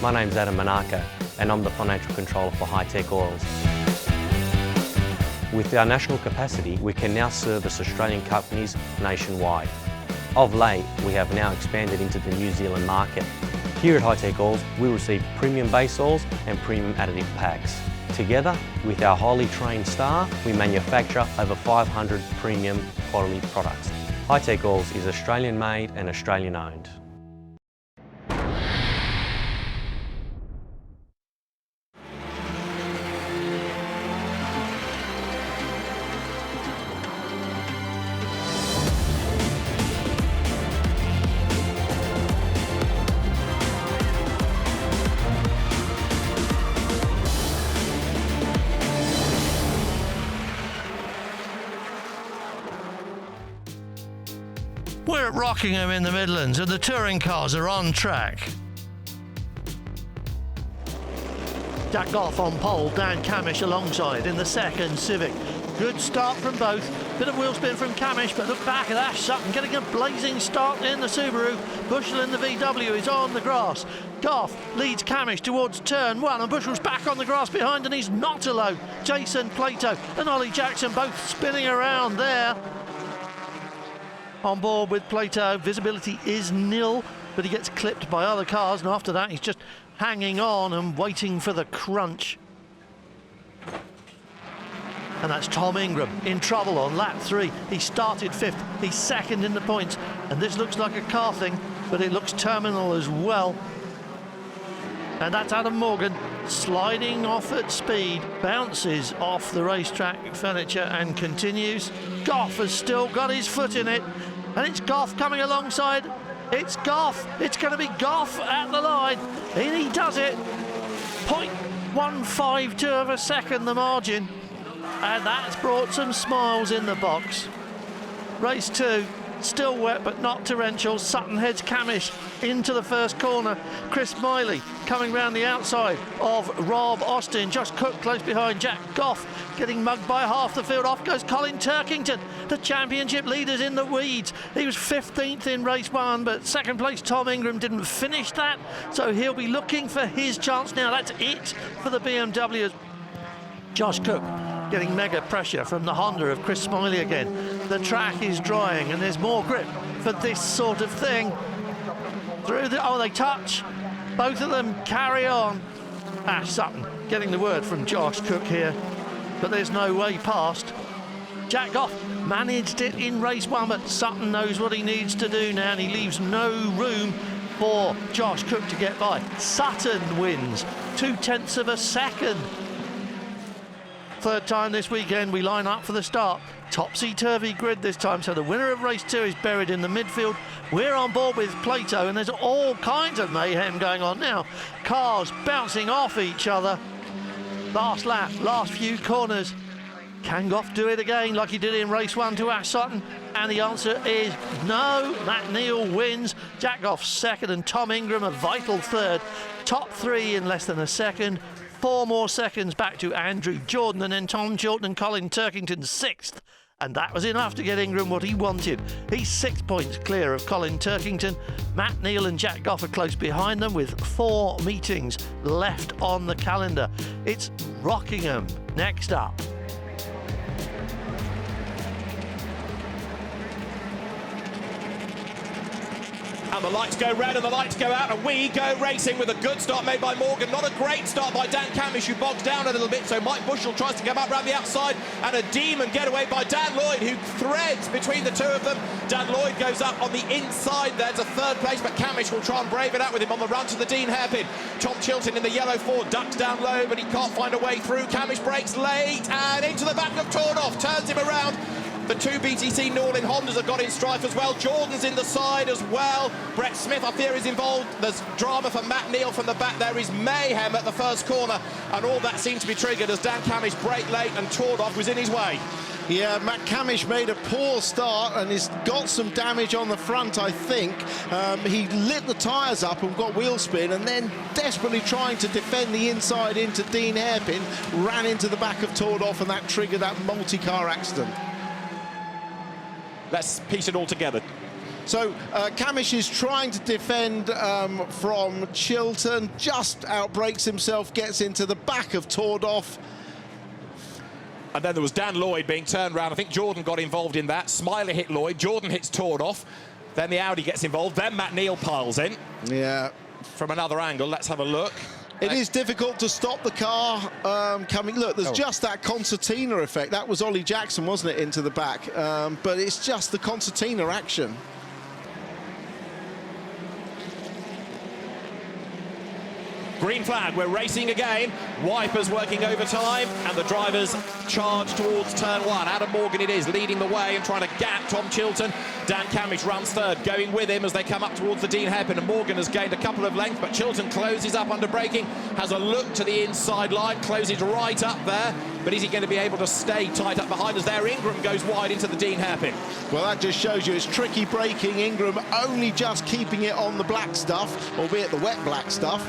My name's Adam Monaco and I'm the Financial Controller for Hi-Tech Oils. With our national capacity, we can now service Australian companies nationwide. Of late, we have now expanded into the New Zealand market. Here at Hi-Tech Oils, we receive premium base oils and premium additive packs. Together, with our highly trained staff, we manufacture over 500 premium quality products. Hi-Tech Oils is Australian made and Australian owned. We're at Rockingham in the Midlands and the touring cars are on track. Jack Goff on pole, Dan Camish alongside in the second Civic. Good start from both. Bit of wheel spin from Camish, but look back at Ash Sutton getting a blazing start in the Subaru. Bushell in the VW is on the grass. Goff leads Camish towards turn one, and Bushell's back on the grass behind, and he's not alone. Jason Plato and Ollie Jackson both spinning around there. On board with Plato, visibility is nil, but he gets clipped by other cars, and after that he's just hanging on and waiting for the crunch. And that's Tom Ingram in trouble on lap 3. He started 5th, he's 2nd in the points, and this looks like a car thing, but it looks terminal as well. And that's Adam Morgan sliding off at speed, bounces off the racetrack furniture and continues. Goff has still got his foot in it, and it's Goff coming alongside. It's Goff, it's going to be Goff at the line, and he does it. 0.152 of a second the margin, and that's brought some smiles in the box. Race 2. Still wet but not torrential. Sutton heads Camish into the first corner. Chris Miley coming round the outside of Rob Austin. Josh Cook close behind. Jack Goff getting mugged by half the field. Off goes Colin Turkington, the championship leaders in the weeds. He was 15th in race 1, but second place Tom Ingram didn't finish that, so he'll be looking for his chance now. That's it for the BMW. Josh Cook getting mega pressure from the Honda of Chris Smiley again. The track is drying and there's more grip for this sort of thing. Oh, they touch. Both of them carry on. Ash Sutton getting the word from Josh Cook here, but there's no way past. Jack Goff managed it in race 1, but Sutton knows what he needs to do now, and he leaves no room for Josh Cook to get by. Sutton wins 0.2 of a second. Third time this weekend we line up for the start. Topsy-turvy grid this time, so the winner of race 2 is buried in the midfield. We're on board with Plato, and there's all kinds of mayhem going on now. Cars bouncing off each other. Last lap, last few corners. Can Goff do it again like he did in race 1 to Ash Sutton? And the answer is no. Matt Neal wins. Jack Goff 2nd and Tom Ingram a vital 3rd. Top 3 in less than a second. 4 more seconds back to Andrew Jordan, and then Tom Chilton and Colin Turkington 6th. And that was enough to get Ingram what he wanted. He's 6 points clear of Colin Turkington. Matt Neal and Jack Goff are close behind them with 4 meetings left on the calendar. It's Rockingham next up. And the lights go red and the lights go out, and we go racing with a good start made by Morgan. Not a great start by Dan Camish, who bogs down a little bit, so Mike Bushell tries to come up round the outside, and a demon getaway by Dan Lloyd, who threads between the two of them. Dan Lloyd goes up on the inside. There's a 3rd place, but Camish will try and brave it out with him on the run to the Dean hairpin. Tom Chilton in the yellow Ford ducks down low, but he can't find a way through. Camish breaks late and into the back of Tornoff, turns him around. The 2 BTC Norlin Hondas have got in strife as well. Jordan's in the side as well. Brett Smith, I fear, is involved. There's drama for Matt Neal from the back. There is mayhem at the first corner, and all that seemed to be triggered as Dan Camish braked late and Tornoff was in his way. Yeah, Matt Camish made a poor start and he's got some damage on the front, I think. He lit the tyres up and got wheel spin, and then desperately trying to defend the inside into Dean Hairpin, ran into the back of Tordoff, and that triggered that multi-car accident. Let's piece it all together. So Camish is trying to defend from Chilton, just outbrakes himself, gets into the back of Tordoff. And then there was Dan Lloyd being turned around. I think Jordan got involved in that. Smiley hit Lloyd, Jordan hits Tordoff. Then the Audi gets involved, then Matt Neal piles in. Yeah. From another angle, let's have a look. It is difficult to stop the car coming. Look, there's just that concertina effect. That was Ollie Jackson, wasn't it, into the back? But it's just the concertina action. Green flag, we're racing again. Wipers working overtime, and the drivers charge towards turn one. Adam Morgan it is, leading the way and trying to gap Tom Chilton. Dan Camish runs third, going with him as they come up towards the Dean Hairpin, and Morgan has gained a couple of lengths, but Chilton closes up under braking, has a look to the inside line, closes right up there, but is he going to be able to stay tight up behind us there? Ingram goes wide into the Dean Hairpin. Well, that just shows you it's tricky braking. Ingram only just keeping it on the black stuff, albeit the wet black stuff.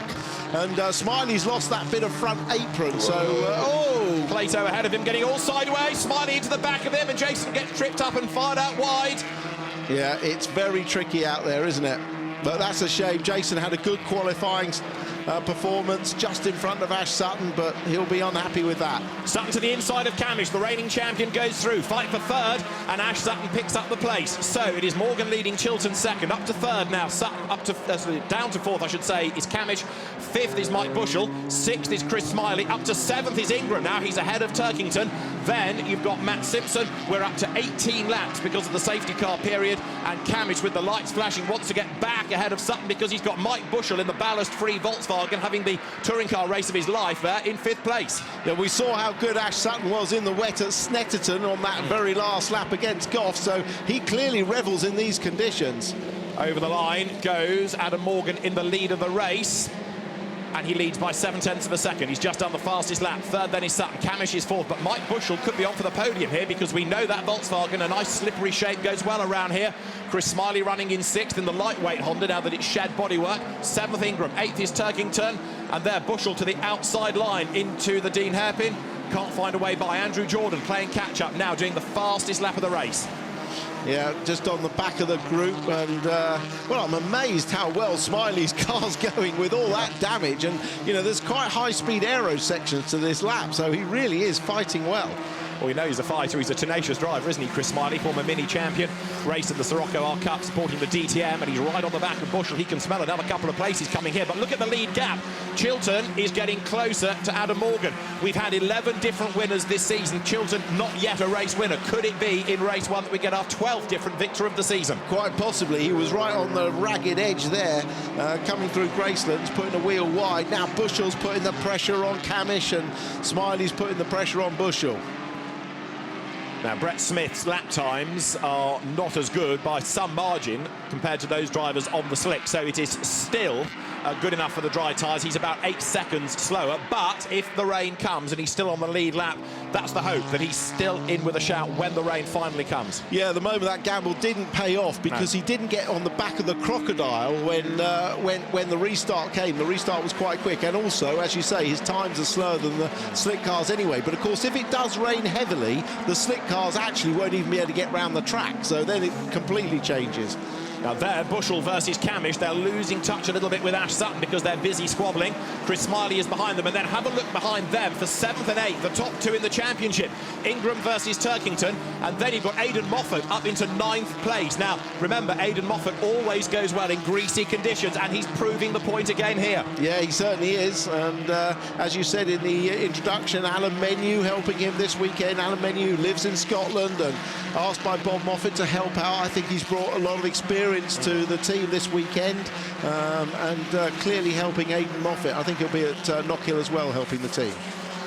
And Smiley's lost that bit of front apron, so... Plato ahead of him, getting all sideways. Smiley into the back of him, and Jason gets tripped up and fired out wide. Yeah, it's very tricky out there, isn't it? But that's a shame. Jason had a good qualifying performance just in front of Ash Sutton, but he'll be unhappy with that. Sutton to the inside of Camish, the reigning champion goes through, fight for third, and Ash Sutton picks up the place. So it is Morgan leading Chilton second, up to third now. Sutton up to down to fourth, I should say, is Camish. Fifth is Mike Bushell, sixth is Chris Smiley, up to seventh is Ingram. Now he's ahead of Turkington. Then you've got Matt Simpson. We're up to 18 laps because of the safety car period, and Camish with the lights flashing wants to get back ahead of Sutton because he's got Mike Bushell in the ballast-free Volkswagen having the touring car race of his life there in fifth place. Yeah, we saw how good Ash Sutton was in the wet at Snetterton on that very last lap against Goff, so he clearly revels in these conditions. Over the line goes Adam Morgan in the lead of the race, and he leads by 0.7 of a second. He's just done the fastest lap. Third then is Sutton. Camish is fourth, but Mike Bushell could be on for the podium here because we know that Volkswagen, a nice slippery shape, goes well around here. Chris Smiley running in sixth in the lightweight Honda now that it's shed bodywork. Seventh Ingram, eighth is Turkington, and there Bushell to the outside line into the Dean Hairpin. Can't find a way by. Andrew Jordan playing catch-up now, doing the fastest lap of the race. Yeah, just on the back of the group, and well, I'm amazed how well Smiley's car's going with all that damage, and you know, there's quite high-speed aero sections to this lap, so he really is fighting well. Well, we know he's a fighter, he's a tenacious driver, isn't he, Chris Smiley, former mini champion, raced at the Sirocco R Cup, supporting the DTM, and he's right on the back of Bushell. He can smell another couple of places coming here, but look at the lead gap. Chilton is getting closer to Adam Morgan. We've had 11 different winners this season. Chilton not yet a race winner. Could it be in race one that we get our 12th different victor of the season? Quite possibly. He was right on the ragged edge there, coming through Gracelands, putting a wheel wide. Now Bushell's putting the pressure on Camish, and Smiley's putting the pressure on Bushell. Now, Brett Smith's lap times are not as good by some margin compared to those drivers on the slick, so it is still good enough for the dry tyres. He's about 8 seconds slower, but if the rain comes and he's still on the lead lap, that's the hope, that he's still in with a shout when the rain finally comes. Yeah, the moment that gamble didn't pay off because he didn't get on the back of the crocodile when the restart came. The restart was quite quick, and also, as you say, his times are slower than the slick cars anyway. But of course, if it does rain heavily, the slick cars actually won't even be able to get round the track, so then it completely changes. Now there, Bushell versus Camish, they're losing touch a little bit with Ash Sutton because they're busy squabbling. Chris Smiley is behind them, and then have a look behind them for 7th and 8th, the top two in the championship. Ingram versus Turkington, and then you've got Aidan Moffat up into 9th place. Now, remember, Aidan Moffat always goes well in greasy conditions, and he's proving the point again here. Yeah, he certainly is, and as you said in the introduction, Alan Menu helping him this weekend. Alan Menu lives in Scotland and asked by Bob Moffat to help out. I think he's brought a lot of experience to the team this weekend, and clearly helping Aidan Moffat. I think he'll be at Knockhill as well, helping the team.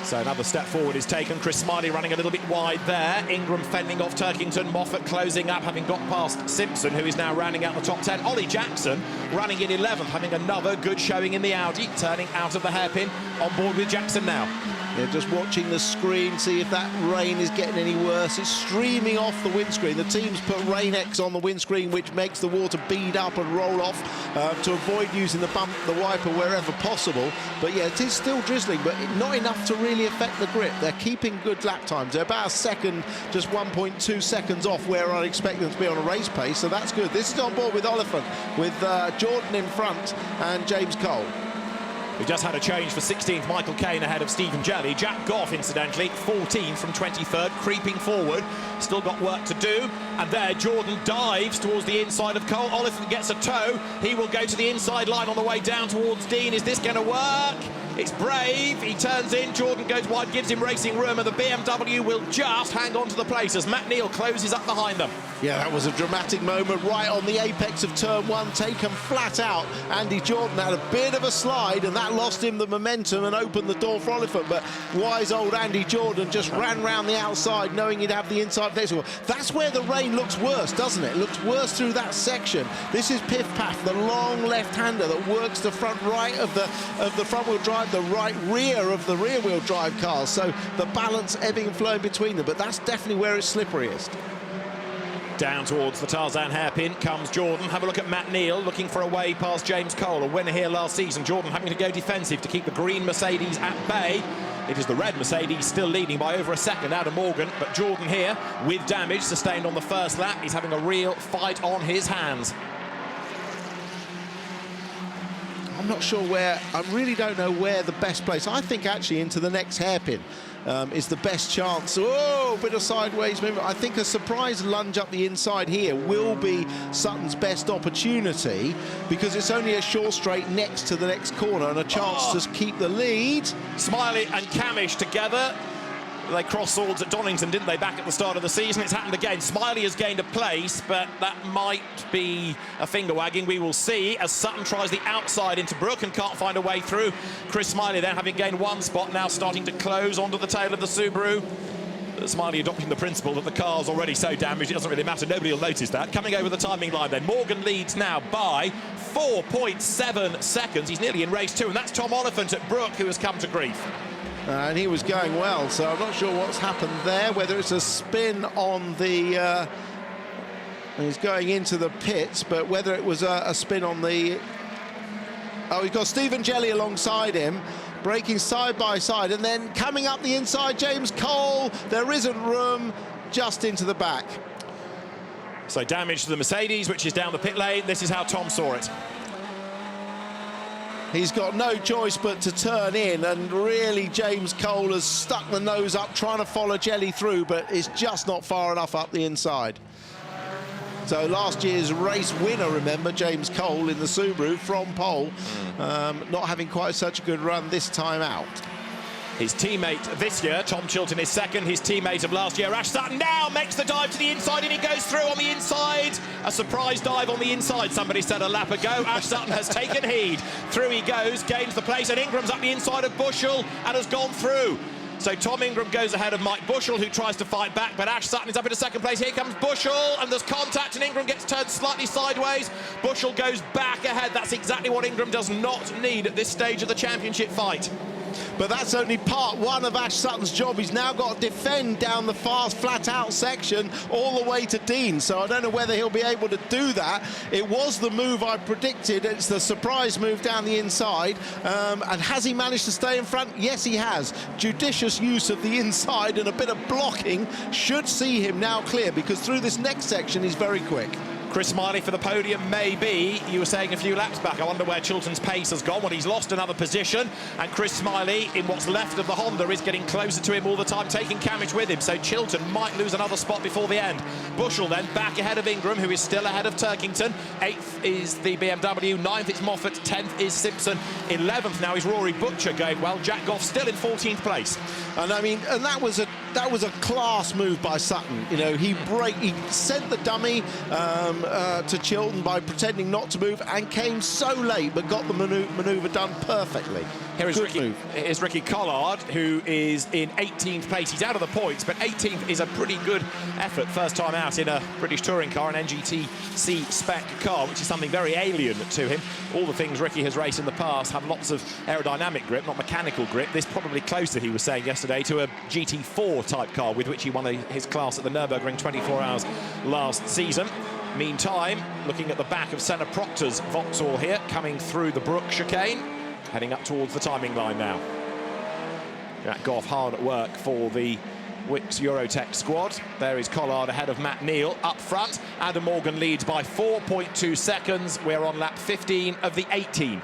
So another step forward is taken. Chris Smiley running a little bit wide there. Ingram fending off Turkington. Moffat closing up, having got past Simpson, who is now rounding out the top 10. Ollie Jackson running in 11th, having another good showing in the Audi, turning out of the hairpin, on board with Jackson now. They're just watching the screen, see if that rain is getting any worse. It's streaming off the windscreen. The team's put Rain-X on the windscreen, which makes the water bead up and roll off to avoid using the wiper wherever possible. But yeah, it is still drizzling, but not enough to really affect the grip. They're keeping good lap times. They're about a second, just 1.2 seconds off where I'd expect them to be on a race pace, so that's good. This is on board with Oliphant, with Jordan in front and James Cole. We just had a change for 16th, Michael Caine ahead of Stephen Jelly. Jack Goff, incidentally, 14th from 23rd, creeping forward. Still got work to do. And there, Jordan dives towards the inside of Cole. Oliphant gets a tow. He will go to the inside line on the way down towards Dean. Is this going to work? It's brave. He turns in. Jordan goes wide, gives him racing room, and the BMW will just hang on to the place as Matt Neal closes up behind them. Yeah, that was a dramatic moment right on the apex of turn one, taken flat out. Andy Jordan had a bit of a slide, and that lost him the momentum and opened the door for Oliphant. But wise old Andy Jordan just ran round the outside, knowing he'd have the inside flexible. That's where the rain looks worse, doesn't it? It looks worse through that section. This is Piff Paff, the long left-hander that works the front right of the front-wheel drive, the right rear of the rear-wheel drive cars. So the balance ebbing and flowing between them, but that's definitely where it's slipperiest. Down towards the Tarzan hairpin comes Jordan. Have a look at Matt Neal looking for a way past James Cole, a winner here last season. Jordan having to go defensive to keep the green Mercedes at bay. It is the red Mercedes still leading by over a second out of Morgan, but Jordan here with damage sustained on the first lap. He's having a real fight on his hands. I'm not sure where, I really don't know where the best place. I think actually into the next hairpin is the best chance. Oh, bit of sideways movement. I think a surprise lunge up the inside here will be Sutton's best opportunity, because it's only a short straight next to the next corner and a chance to keep the lead. Smiley and Camish together. They crossed swords at Donington, didn't they, back at the start of the season? It's happened again. Smiley has gained a place, but that might be a finger wagging. We will see as Sutton tries the outside into Brook and can't find a way through. Chris Smiley then, having gained one spot, now starting to close onto the tail of the Subaru. Smiley adopting the principle that the car's already so damaged it doesn't really matter. Nobody will notice that. Coming over the timing line then. Morgan leads now by 4.7 seconds. He's nearly in race two, and that's Tom Oliphant at Brook, who has come to grief. And he was going well, so I'm not sure what's happened there, whether it's a spin on the... he's going into the pits, but whether it was a spin on the... Oh, he's got Stephen Jelly alongside him, braking side by side, and then coming up the inside, James Cole. There isn't room, just into the back. So damage to the Mercedes, which is down the pit lane. This is how Tom saw it. He's got no choice but to turn in, and really James Cole has stuck the nose up trying to follow Jelly through, but it's just not far enough up the inside. So last year's race winner, remember, James Cole in the Subaru from pole, not having quite such a good run this time out. His teammate this year, Tom Chilton, is second. His teammate of last year, Ash Sutton, now makes the dive to the inside, and he goes through on the inside. A surprise dive on the inside, somebody said a lap ago. Ash Sutton has taken heed. Through he goes, gains the place, and Ingram's up the inside of Bushell and has gone through. So Tom Ingram goes ahead of Mike Bushell, who tries to fight back, but Ash Sutton is up into second place. Here comes Bushell, and there's contact, and Ingram gets turned slightly sideways. Bushell goes back ahead. That's exactly what Ingram does not need at this stage of the championship fight. But that's only part one of Ash Sutton's job. He's now got to defend down the fast, flat-out section all the way to Dean. So I don't know whether he'll be able to do that. It was the move I predicted. It's the surprise move down the inside. And has he managed to stay in front? Yes, he has. Judicious use of the inside and a bit of blocking should see him now clear, because through this next section, he's very quick. Chris Smiley for the podium, maybe. You were saying a few laps back, I wonder where Chilton's pace has gone. Well, he's lost another position, and Chris Smiley, in what's left of the Honda, is getting closer to him all the time, taking Camish with him, so Chilton might lose another spot before the end. Bushell then back ahead of Ingram, who is still ahead of Turkington. 8th is the BMW, 9th it's Moffat, 10th is Simpson, 11th now is Rory Butcher going well. Jack Goff still in 14th place. And I mean, and that was that was a class move by Sutton. You know, he sent the dummy to Chilton by pretending not to move and came so late, but got the manoeuvre done perfectly. Here is Ricky Collard, who is in 18th place. He's out of the points, but 18th is a pretty good effort. First time out in a British touring car, an NGTC spec car, which is something very alien to him. All the things Ricky has raced in the past have lots of aerodynamic grip, not mechanical grip. This probably closer, he was saying yesterday, to a GT4 type car with which he won his class at the Nürburgring 24 hours last season. Meantime, looking at the back of Senna Proctor's Vauxhall here, coming through the Brook chicane, heading up towards the timing line now. Jack Goff hard at work for the Wix Eurotech squad. There is Collard ahead of Matt Neal up front. Adam Morgan leads by 4.2 seconds. We're on lap 15 of the 18.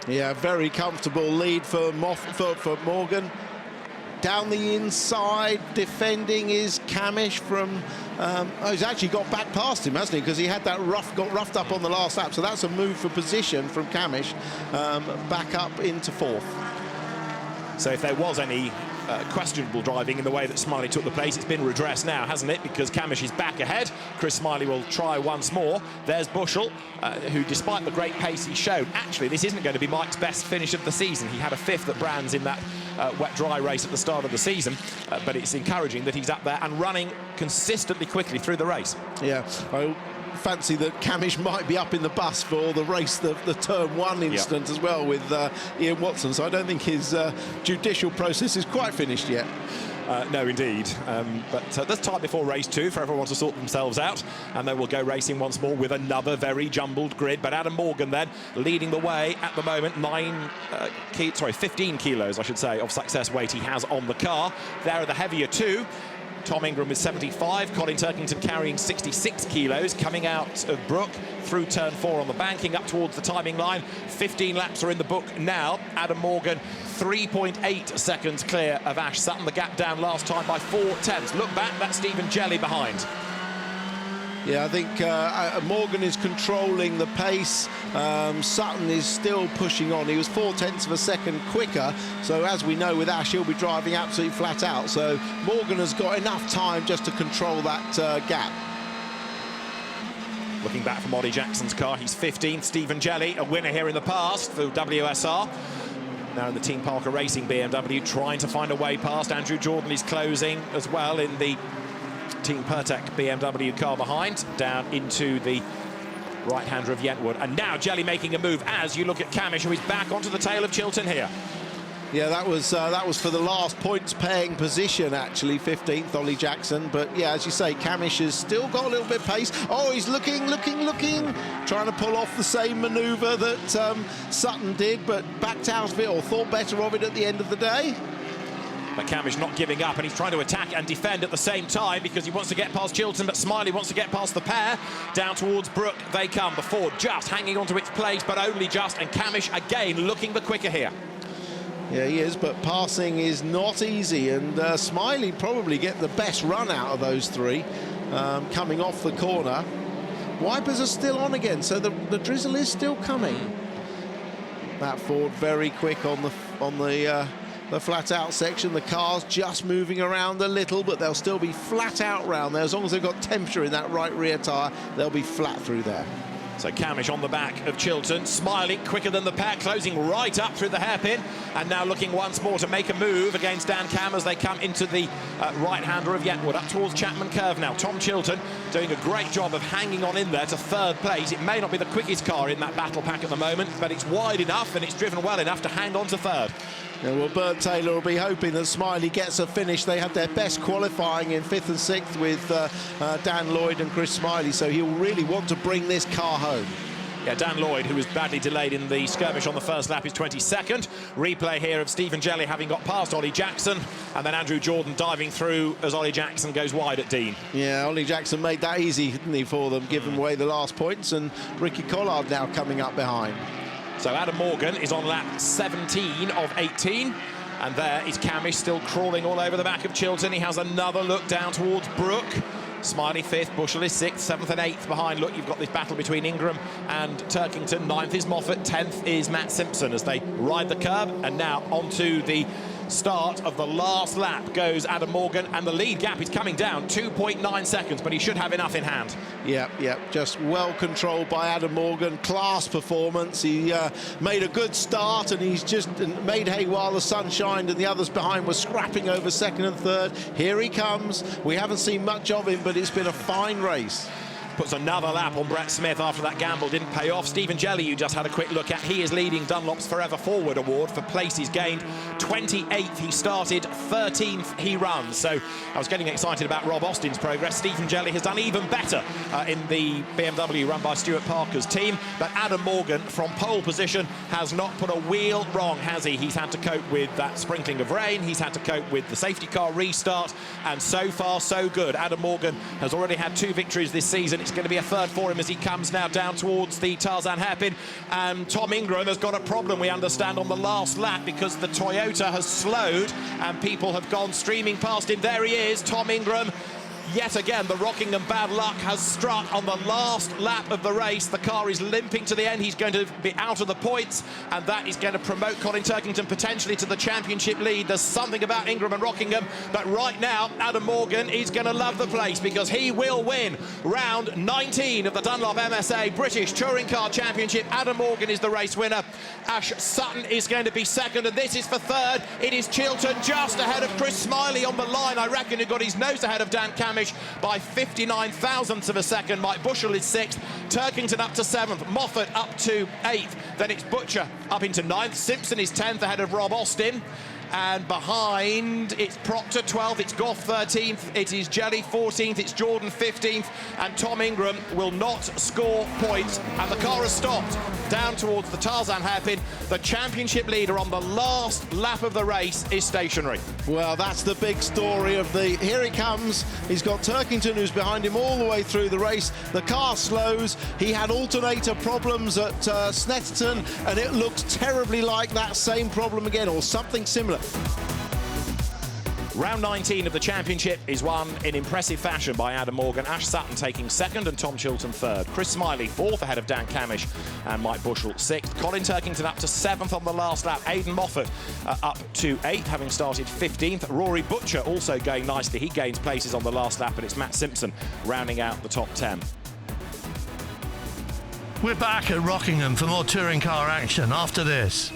Yeah, very comfortable lead for Morgan. Down the inside, defending is Camish from... he's actually got back past him, hasn't he? Because he had that got roughed up on the last lap. So that's a move for position from Camish, back up into fourth. So if there was any questionable driving in the way that Smiley took the place, it's been redressed now, hasn't it? Because Camish is back ahead. Chris Smiley will try once more. There's Bushell, who, despite the great pace he showed, actually, this isn't going to be Mike's best finish of the season. He had a fifth at Brands in that wet-dry race at the start of the season, but it's encouraging that he's up there and running consistently quickly through the race. Yeah, I fancy that Camish might be up in the bus for the race, the turn one incident as well with Ian Watson, so I don't think his judicial process is quite finished yet. No, indeed. But there's time before race two for everyone to sort themselves out, and then we'll go racing once more with another very jumbled grid. But Adam Morgan then leading the way at the moment. 15 kilos, I should say, of success weight he has on the car. There are the heavier two. Tom Ingram with 75, Colin Turkington carrying 66 kilos, coming out of Brook through turn 4 on the banking up towards the timing line. 15 laps are in the book now. Adam Morgan 3.8 seconds clear of Ash Sutton. The gap down last time by 4/10. Look back, that's Stephen Jelly behind. Yeah, I think Morgan is controlling the pace. Sutton is still pushing on. He was 0.4 of a second quicker. So as we know with Ash, he'll be driving absolutely flat out. So Morgan has got enough time just to control that gap. Looking back from Ollie Jackson's car, he's 15th. Stephen Jelly, a winner here in the past for WSR. Now in the Team Parker Racing BMW, trying to find a way past. Andrew Jordan is closing as well in the Team Pertec BMW car behind, down into the right-hander of Yentwood. And now Jelly making a move as you look at Camish, who is back onto the tail of Chilton here. Yeah, that was for the last points-paying position, actually, 15th, Ollie Jackson. But, yeah, as you say, Camish has still got a little bit of pace. Oh, he's looking, trying to pull off the same manoeuvre that Sutton did, but backed out of it or thought better of it at the end of the day. But Camish not giving up, and he's trying to attack and defend at the same time because he wants to get past Chilton, but Smiley wants to get past the pair. Down towards Brook they come. The Ford just hanging onto its place, but only just, and Camish again looking the quicker here. Yeah, he is, but passing is not easy, and Smiley probably get the best run out of those three coming off the corner. Wipers are still on again, so the drizzle is still coming. That Ford very quick on the flat out section. The car's just moving around a little, but they'll still be flat out round there. As long as they've got temperature in that right rear tyre, they'll be flat through there. So Camish on the back of Chilton, Smiley quicker than the pair, closing right up through the hairpin, and now looking once more to make a move against Dan Cam as they come into the right-hander of Yentwood, up towards Chapman Curve now. Tom Chilton doing a great job of hanging on in there to third place. It may not be the quickest car in that battle pack at the moment, but it's wide enough and it's driven well enough to hang on to third. Yeah, well, Bert Taylor will be hoping that Smiley gets a finish. They had their best qualifying in 5th and 6th with Dan Lloyd and Chris Smiley, so he'll really want to bring this car home. Yeah, Dan Lloyd, who was badly delayed in the skirmish on the first lap, is 22nd. Replay here of Stephen Jelly having got past Ollie Jackson, and then Andrew Jordan diving through as Ollie Jackson goes wide at Dean. Yeah, Ollie Jackson made that easy, didn't he, for them, giving away the last points, and Ricky Collard now coming up behind. So Adam Morgan is on lap 17 of 18. And there is Camish still crawling all over the back of Chilton. He has another look down towards Brook. Smiley 5th, Bushell is 6th, 7th and 8th behind. Look, you've got this battle between Ingram and Turkington. 9th is Moffat, 10th is Matt Simpson as they ride the curb. And now onto the start of the last lap goes Adam Morgan, and the lead gap is coming down 2.9 seconds, but he should have enough in hand. Yeah, just well controlled by Adam Morgan. Class performance. He made a good start, and he's just made hay while the sun shined, and the others behind were scrapping over second and third. Here he comes. We haven't seen much of him, but it's been a fine race. Puts another lap on Brett Smith after that gamble didn't pay off. Stephen Jelly, you just had a quick look at, he is leading Dunlop's Forever Forward Award for places gained. 28th he started, 13th he runs. So I was getting excited about Rob Austin's progress. Stephen Jelly has done even better in the BMW run by Stuart Parker's team. But Adam Morgan from pole position has not put a wheel wrong, has he? He's had to cope with that sprinkling of rain. He's had to cope with the safety car restart. And so far, so good. Adam Morgan has already had 2 victories this season. It's going to be a third for him as he comes now down towards the Tarzan hairpin. And Tom Ingram has got a problem, we understand, on the last lap because the Toyota has slowed and people have gone streaming past him. There he is, Tom Ingram. Yet again, the Rockingham bad luck has struck on the last lap of the race. The car is limping to the end. He's going to be out of the points, and that is going to promote Colin Turkington potentially to the championship lead. There's something about Ingram and Rockingham, but right now, Adam Morgan is going to love the place because he will win round 19 of the Dunlop MSA British Touring Car Championship. Adam Morgan is the race winner. Ash Sutton is going to be second, and this is for third. It is Chilton just ahead of Chris Smiley on the line. I reckon he got his nose ahead of Dan Camish by 59 thousandths of a second. Mike Bushell is 6th, Turkington up to 7th, Moffat up to 8th, then it's Butcher up into 9th, Simpson is 10th ahead of Rob Austin, and behind it's Proctor 12th, it's Goff 13th, it is Jelly 14th, it's Jordan 15th, and Tom Ingram will not score points, and the car has stopped down towards the Tarzan hairpin. The championship leader on the last lap of the race is stationary. Well, that's the big story of the... Here he comes. He's got Turkington, who's behind him all the way through the race. The car slows. He had alternator problems at Snetterton, and it looks terribly like that same problem again, or something similar. Round 19 of the championship is won in impressive fashion by Adam Morgan. Ash Sutton taking 2nd and Tom Chilton 3rd. Chris Smiley 4th ahead of Dan Camish and Mike Bushell 6th. Colin Turkington up to 7th on the last lap. Aidan Moffat up to 8th, having started 15th. Rory Butcher also going nicely. He gains places on the last lap, and it's Matt Simpson rounding out the top 10. We're back at Rockingham for more touring car action after this.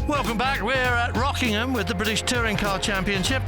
Welcome back. We're at Rockingham with the British Touring Car Championship.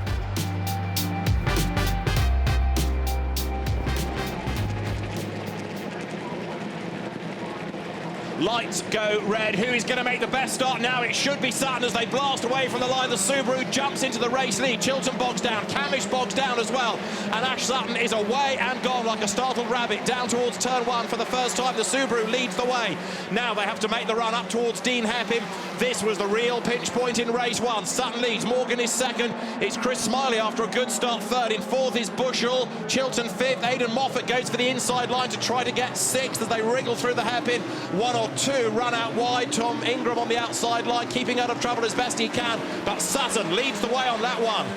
Lights go red. Who is going to make the best start now? It should be Sutton as they blast away from the line. The Subaru jumps into the race lead. Chilton bogs down. Camish bogs down as well. And Ash Sutton is away and gone like a startled rabbit down towards turn 1 for the first time. The Subaru leads the way. Now they have to make the run up towards Dean Hairpin. This was the real pinch point in race 1. Sutton leads. Morgan is 2nd. It's Chris Smiley after a good start 3rd. In 4th is Bushell. Chilton 5th. Aidan Moffat goes for the inside line to try to get 6th as they wriggle through the hairpin. 1 or 2 run out wide. Tom Ingram on the outside line, keeping out of trouble as best he can, but Sutton leads the way on that one.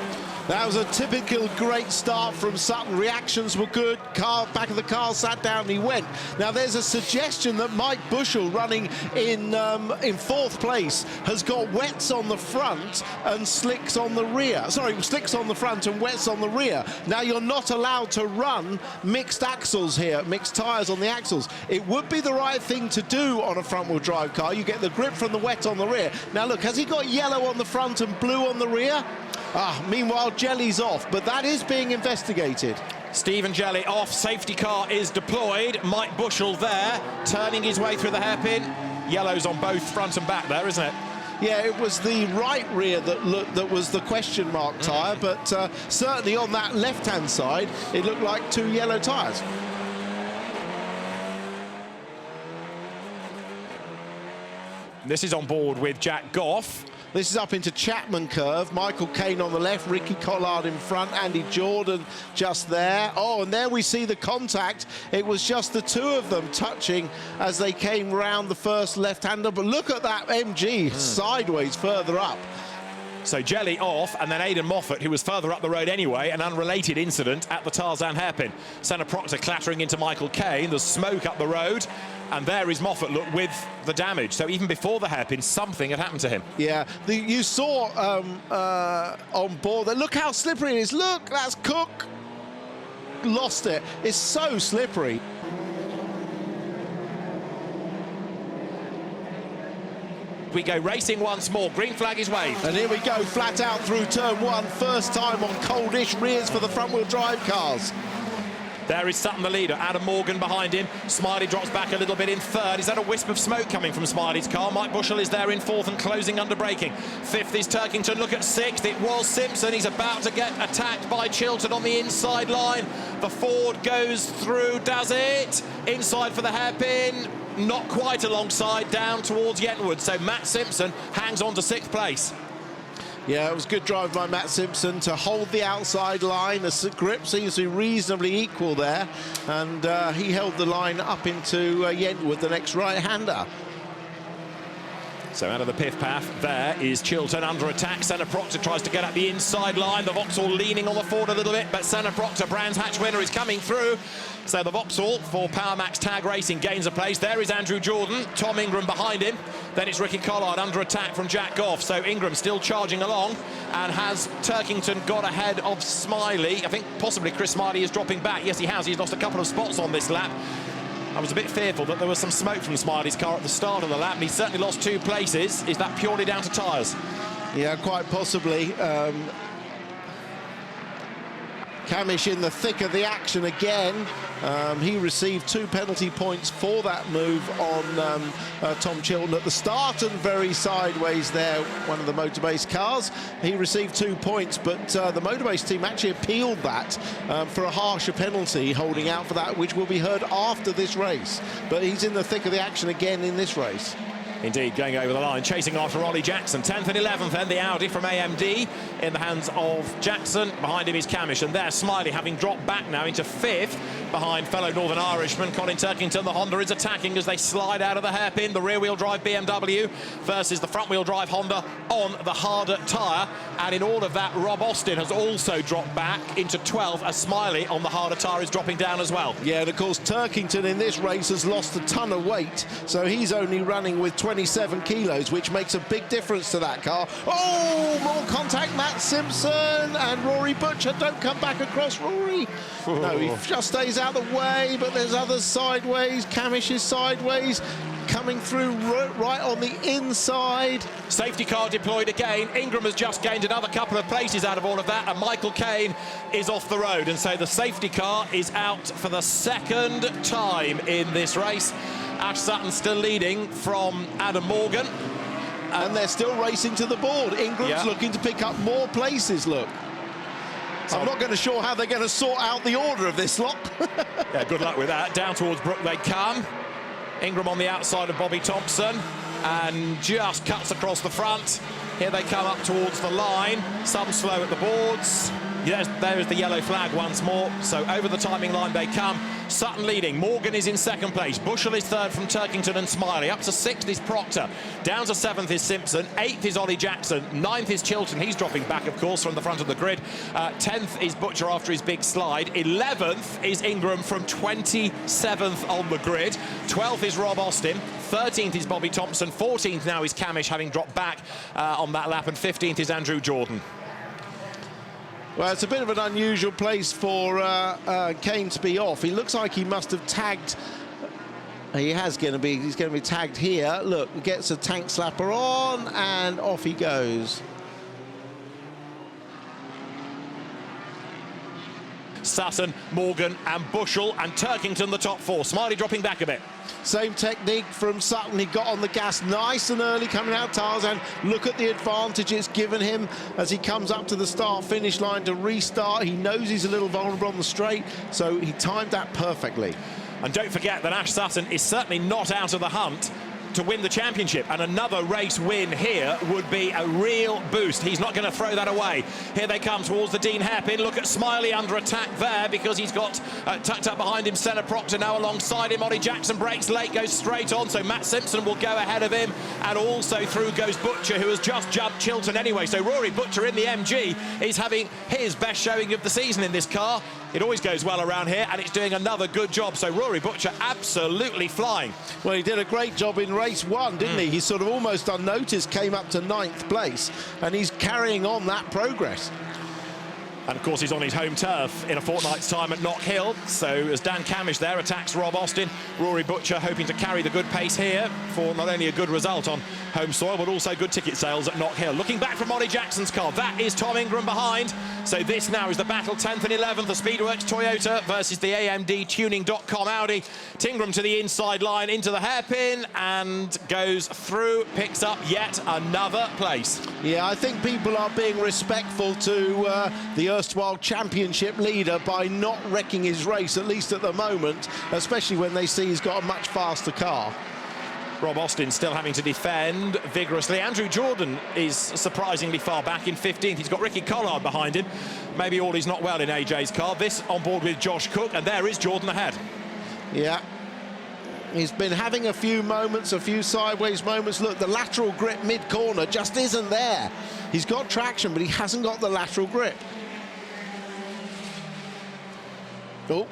That was a typical great start from Sutton. Reactions were good. Back of the car sat down and he went. Now there's a suggestion that Mike Bushell, running in 4th place, has got wets on the front and slicks on the rear. Sorry, slicks on the front and wets on the rear. Now you're not allowed to run mixed axles here, mixed tyres on the axles. It would be the right thing to do on a front-wheel drive car. You get the grip from the wet on the rear. Now look, has he got yellow on the front and blue on the rear? Meanwhile, Jelly's off, but that is being investigated. Stephen Jelly off, safety car is deployed. Mike Bushell there, turning his way through the hairpin. Yellow's on both front and back there, isn't it? Yeah, it was the right rear that was the question mark tyre, but certainly on that left-hand side, it looked like 2 yellow tyres. This is on board with Jack Goff. This is up into Chapman Curve. Michael Caine on the left, Ricky Collard in front, Andy Jordan just there. Oh, and there we see the contact. It was just the 2 of them touching as they came round the first left-hander. But look at that MG sideways further up. So Jelly off, and then Aidan Moffat, who was further up the road anyway, an unrelated incident at the Tarzan hairpin. Senna Proctor clattering into Michael Caine, there's smoke up the road, and there is Moffat, look, with the damage. So even before the hairpin, something had happened to him. Yeah, you saw on board that, look how slippery it is. Look, that's Cook. Lost it. It's so slippery. We go racing once more. Green flag is waved. And here we go, flat out through turn one. First time on coldish rears for the front-wheel drive cars. There is Sutton, the leader. Adam Morgan behind him. Smiley drops back a little bit in third. Is that a wisp of smoke coming from Smiley's car? Mike Bushell is there in fourth and closing under braking. Fifth is Turkington. Look at sixth. It was Simpson. He's about to get attacked by Chilton on the inside line. The Ford goes through, does it? Inside for the hairpin. Not quite alongside, down towards Yentwood. So Matt Simpson hangs on to sixth place. Yeah, it was good drive by Matt Simpson to hold the outside line. The grip seems to be reasonably equal there, and he held the line up into Yentwood, the next right-hander. So out of the piff path, there is Chilton under attack. Senna Proctor tries to get at the inside line. The Vauxhall leaning on the Ford a little bit, but Senna Proctor, Brands Hatch winner, is coming through. So the Vauxhall for Power Max Tag Racing gains a place. There is Andrew Jordan, Tom Ingram behind him. Then it's Ricky Collard under attack from Jack Goff. So Ingram still charging along, and has Turkington got ahead of Smiley? I think possibly Chris Smiley is dropping back. Yes, he has. He's lost a couple of spots on this lap. I was a bit fearful that there was some smoke from Smiley's car at the start of the lap, and he certainly lost 2 places. Is that purely down to tyres? Yeah, quite possibly. Camish in the thick of the action again. He received 2 penalty points for that move on Tom Chilton at the start, and very sideways there, one of the Motorbase cars. He received 2 points, but the Motorbase team actually appealed that for a harsher penalty, holding out for that, which will be heard after this race. But he's in the thick of the action again in this race. Indeed, going over the line, chasing after Ollie Jackson. 10th and 11th, then the Audi from AMD in the hands of Jackson. Behind him is Camish, and there's Smiley having dropped back now into 5th behind fellow Northern Irishman Colin Turkington. The Honda is attacking as they slide out of the hairpin. The rear-wheel drive BMW versus the front-wheel drive Honda on the harder tyre. And in all of that, Rob Austin has also dropped back into 12th as Smiley on the harder tyre is dropping down as well. Yeah, and of course, Turkington in this race has lost a ton of weight, so he's only running with 27 kilos, which makes a big difference to that car. Oh, more contact, Matt Simpson, and Rory Butcher. Don't come back across Rory. No, he just stays out of the way, but there's others sideways. Camish is sideways, coming through right on the inside. Safety car deployed again. Ingram has just gained another couple of places out of all of that, and Michael Caine is off the road, and so the safety car is out for the second time in this race. Ash Sutton still leading from Adam Morgan. And they're still racing to the board. Ingram's looking to pick up more places, look. I'm not going to sure how they're going to sort out the order of this lot. Yeah, good luck with that. Down towards Brook they come. Ingram on the outside of Bobby Thompson and just cuts across the front. Here they come up towards the line. Some slow at the boards. Yes, there is the yellow flag once more. So over the timing line they come. Sutton leading. Morgan is in second place. Bushell is third from Turkington and Smiley. Up to 6th is Proctor. Down to 7th is Simpson. 8th is Ollie Jackson. 9th is Chilton. He's dropping back, of course, from the front of the grid. 10th is Butcher after his big slide. 11th is Ingram from 27th on the grid. 12th is Rob Austin. 13th is Bobby Thompson. 14th now is Camish, having dropped back on that lap. And 15th is Andrew Jordan. Well, it's a bit of an unusual place for Caine to be off. He looks like he must have tagged. He's going to be tagged here. Look, gets a tank slapper on, and off he goes. Sutton, Morgan and Bushell and Turkington the top 4. Smiley dropping back a bit. Same technique from Sutton. He got on the gas nice and early coming out Tarzan. Look at the advantage it's given him as he comes up to the start-finish line to restart. He knows he's a little vulnerable on the straight, so he timed that perfectly. And don't forget that Ash Sutton is certainly not out of the hunt to win the championship, and another race win here would be a real boost. He's not going to throw that away. Here they come towards the Dean hairpin. Look at Smiley under attack there because he's got tucked up behind him Senna Proctor now alongside him. Ollie Jackson breaks late, goes straight on, so Matt Simpson will go ahead of him, and also through goes Butcher, who has just jumped Chilton anyway. So Rory Butcher in the MG is having his best showing of the season in this car. It always goes well around here, and it's doing another good job. So Rory Butcher absolutely flying. Well, he did a great job in race one, didn't he? He sort of almost unnoticed came up to 9th place, and he's carrying on that progress. And of course he's on his home turf in a fortnight's time at Knock Hill. So as Dan Camish there attacks Rob Austin, Rory Butcher hoping to carry the good pace here for not only a good result on home soil but also good ticket sales at Knock Hill. Looking back from Ollie Jackson's car, that is Tom Ingram behind. So this now is the battle, 10th and 11th, the Speedweek Toyota versus the AMD Tuning.com Audi. Tingram to the inside line into the hairpin and goes through, picks up yet another place. Yeah, I think people are being respectful to the erstwhile championship leader by not wrecking his race, at least at the moment, especially when they see he's got a much faster car. Rob Austin still having to defend vigorously. Andrew Jordan is surprisingly far back in 15th. He's got Ricky Collard behind him. Maybe all is not well in AJ's car. This on board with Josh Cook, and there is Jordan ahead. Yeah. He's been having a few moments, a few sideways moments. Look, the lateral grip mid-corner just isn't there. He's got traction, but he hasn't got the lateral grip. Oh.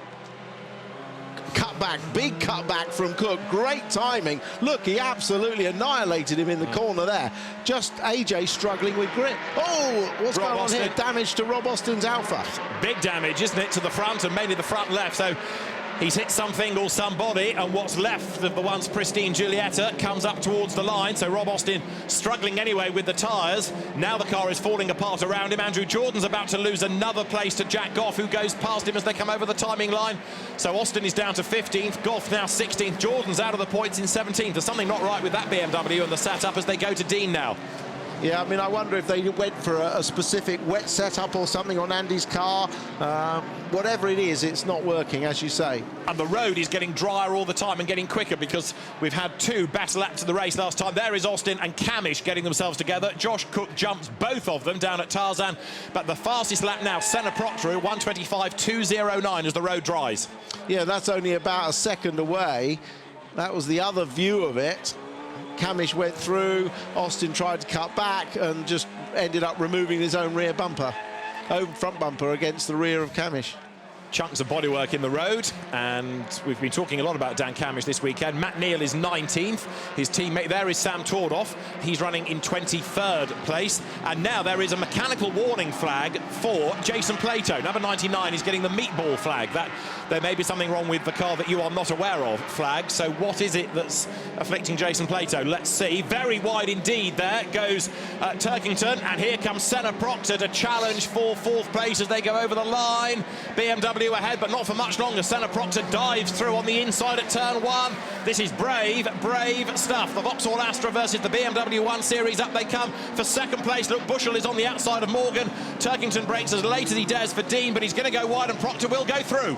Cutback, big cutback from Cook. Great timing. Look, he absolutely annihilated him in the corner there. Just AJ struggling with grip. Oh, what's going on here? Damage to Rob Austin's Alpha. Big damage, isn't it, to the front and mainly the front left. So he's hit something or somebody, and what's left of the once pristine Giulietta comes up towards the line. So Rob Austin struggling anyway with the tyres. Now the car is falling apart around him. Andrew Jordan's about to lose another place to Jack Goff, who goes past him as they come over the timing line. So Austin is down to 15th, Goff now 16th. Jordan's out of the points in 17th. There's something not right with that BMW and the setup as they go to Dean now. Yeah, I mean, I wonder if they went for a specific wet setup or something on Andy's car. Whatever it is, it's not working, as you say. And the road is getting drier all the time and getting quicker because we've had two better laps of the race last time. There is Austin and Camish getting themselves together. Josh Cook jumps both of them down at Tarzan. But the fastest lap now, Senna Proctor, 1:25.209 as the road dries. Yeah, that's only about a second away. That was the other view of it. Camish went through, Austin tried to cut back and just ended up removing his own rear bumper, own front bumper against the rear of Camish. Chunks of bodywork in the road, and we've been talking a lot about Dan Camish this weekend. Matt Neal is 19th. His teammate there is Sam Tordoff. He's running in 23rd place. And now there is a mechanical warning flag for Jason Plato. Number 99 is getting the meatball flag. That there may be something wrong with the car that you are not aware of flag. So what is it that's afflicting Jason Plato? Let's see. Very wide indeed there goes Turkington, and here comes Senna Proctor to challenge for 4th place as they go over the line. BMW ahead, but not for much longer. Senna Proctor dives through on the inside at turn 1. This is brave stuff. The Vauxhall Astra versus the BMW 1 Series. Up they come for 2nd place. Look, Bushell is on the outside of Morgan. Turkington breaks as late as he dares for Dean, but he's going to go wide and Proctor will go through.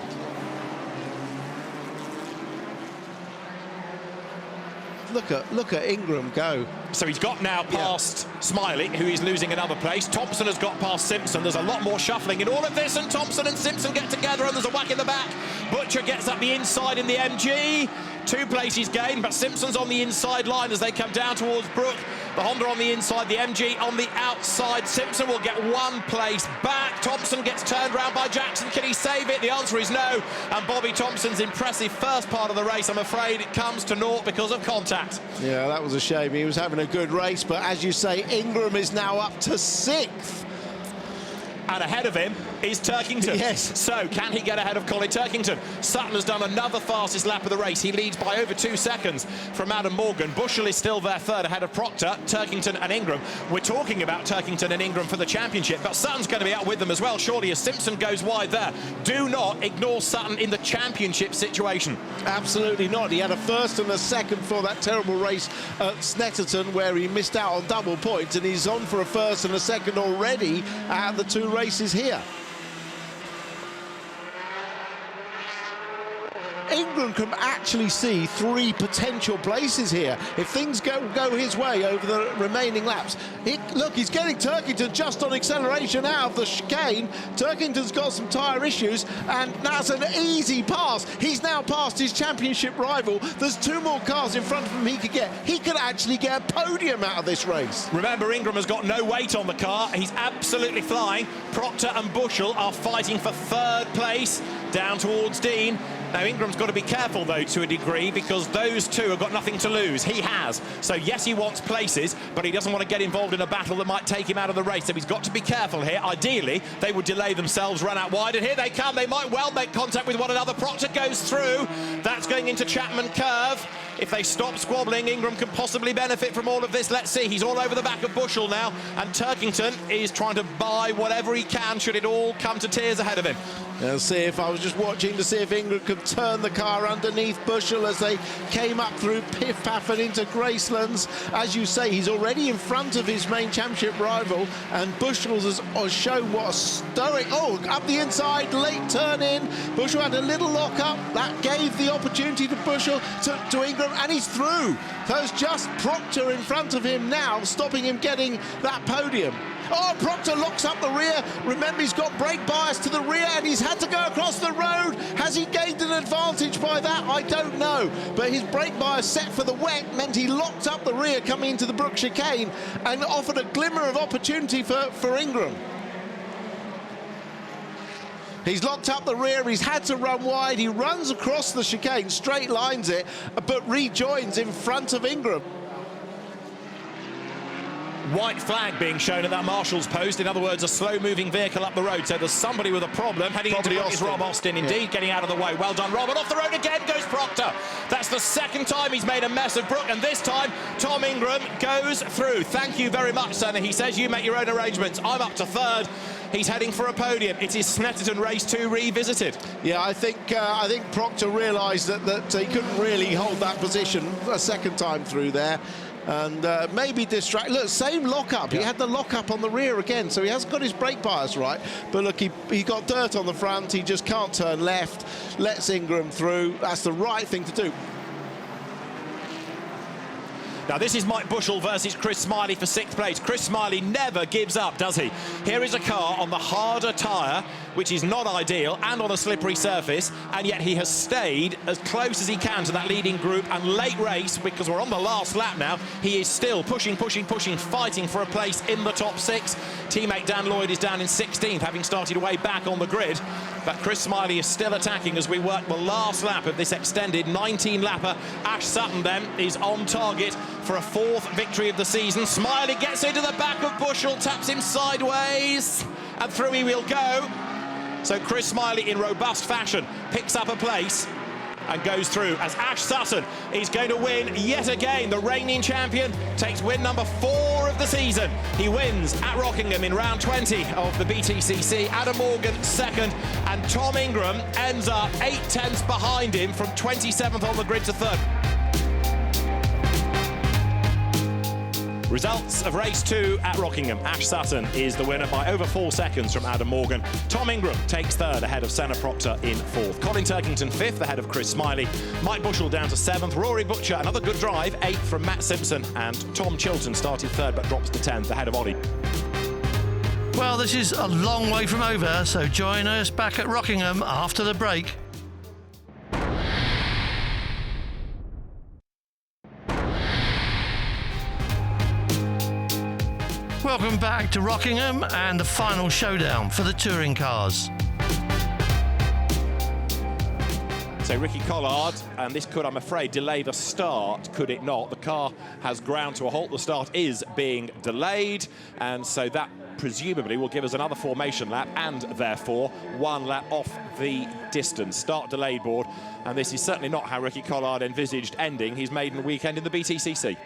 Look at Ingram go. So he's got now past Smiley, who is losing another place. Thompson has got past Simpson. There's a lot more shuffling in all of this, and Thompson and Simpson get together, and there's a whack in the back. Butcher gets up the inside in the MG. 2 places gained, but Simpson's on the inside line as they come down towards Brook. The Honda on the inside, the MG on the outside. Simpson will get 1 place back. Thompson gets turned round by Jackson. Can he save it? The answer is no. And Bobby Thompson's impressive first part of the race, I'm afraid it comes to naught because of contact. Yeah, that was a shame. He was having a good race, but as you say, Ingram is now up to 6th. And ahead of him is Turkington. Yes. So can he get ahead of Colin Turkington? Sutton has done another fastest lap of the race. He leads by over 2 seconds from Adam Morgan. Bushell is still there 3rd ahead of Proctor, Turkington and Ingram. We're talking about Turkington and Ingram for the championship, but Sutton's going to be out with them as well, surely, as Simpson goes wide there. Do not ignore Sutton in the championship situation. Absolutely not. He had a 1st and a 2nd for that terrible race at Snetterton where he missed out on double points, and he's on for a 1st and a 2nd already at the 2 races here. Ingram can actually see 3 potential places here if things go his way over the remaining laps. Look, he's getting Turkington just on acceleration out of the chicane. Turkington's got some tyre issues, and that's an easy pass. He's now passed his championship rival. There's 2 more cars in front of him he could get. He could actually get a podium out of this race. Remember, Ingram has got no weight on the car. He's absolutely flying. Proctor and Bushell are fighting for 3rd place down towards Dean. Now, Ingram's got to be careful, though, to a degree, because those 2 have got nothing to lose. He has. So, yes, he wants places, but he doesn't want to get involved in a battle that might take him out of the race. So he's got to be careful here. Ideally, they would delay themselves, run out wide, and here they come. They might well make contact with one another. Proctor goes through. That's going into Chapman Curve. If they stop squabbling, Ingram can possibly benefit from all of this. Let's see. He's all over the back of Bushell now, and Turkington is trying to buy whatever he can should it all come to tears ahead of him. Let's see if I was just watching to see if Ingram could turn the car underneath Bushell as they came up through Piff Paff and into Gracelands. As you say, he's already in front of his main championship rival, and Bushell has shown what a stoic... Oh, up the inside, late turn in. Bushell had a little lock up. That gave the opportunity to Bushell, to Ingram, and he's through. So it's just Proctor in front of him now, stopping him getting that podium. Oh, Proctor locks up the rear. Remember, he's got brake bias to the rear, and he's had to go across the road. Has he gained an advantage by that? I don't know. But his brake bias set for the wet meant he locked up the rear coming into the Brook chicane and offered a glimmer of opportunity for Ingram. He's locked up the rear, he's had to run wide, he runs across the chicane, straight lines it, but rejoins in front of Ingram. White flag being shown at that marshal's post. In other words, a slow-moving vehicle up the road. So there's somebody with a problem. Heading into Brook, Rob Austin, indeed, getting out of the way. Well done, Rob. And off the road again goes Proctor. That's the 2nd time he's made a mess of Brook, and this time Tom Ingram goes through. Thank you very much, Senna. He says, you make your own arrangements. I'm up to 3rd. He's heading for a podium. It is Snetterton Race 2 revisited. Yeah, I think Proctor realised that he couldn't really hold that position a 2nd time through there. And maybe distract. Look, same lock-up. Yeah. He had the lock-up on the rear again, so he hasn't got his brake bias right. But look, he got dirt on the front. He just can't turn left. Lets Ingram through. That's the right thing to do. Now, this is Mike Bushell versus Chris Smiley for 6th place. Chris Smiley never gives up, does he? Here is a car on the harder tyre, which is not ideal, and on a slippery surface, and yet he has stayed as close as he can to that leading group. And late race, because we're on the last lap now, he is still pushing, fighting for a place in the top 6. Teammate Dan Lloyd is down in 16th, having started way back on the grid. But Chris Smiley is still attacking as we work the last lap of this extended 19-lapper. Ash Sutton, then, is on target for a 4th victory of the season. Smiley gets into the back of Bushell, taps him sideways, and through he will go. So Chris Smiley, in robust fashion, picks up a place and goes through as Ash Sutton is going to win yet again. The reigning champion takes win number 4 of the season. He wins at Rockingham in round 20 of the BTCC. Adam Morgan 2nd, and Tom Ingram ends up 8/10 behind him from 27th on the grid to 3rd. Results of race 2 at Rockingham. Ash Sutton is the winner by over 4 seconds from Adam Morgan. Tom Ingram takes 3rd ahead of Senna Proctor in 4th. Colin Turkington 5th ahead of Chris Smiley. Mike Bushell down to 7th. Rory Butcher, another good drive, 8th from Matt Simpson. And Tom Chilton started 3rd but drops to 10th ahead of Ollie. Well, this is a long way from over, so join us back at Rockingham after the break. Welcome back to Rockingham and the final showdown for the touring cars. So Ricky Collard, and this could, I'm afraid, delay the start, could it not? The car has ground to a halt. The start is being delayed, and so that presumably will give us another formation lap and therefore 1 lap off the distance. Start delayed board, and this is certainly not how Ricky Collard envisaged ending his maiden weekend in the BTCC.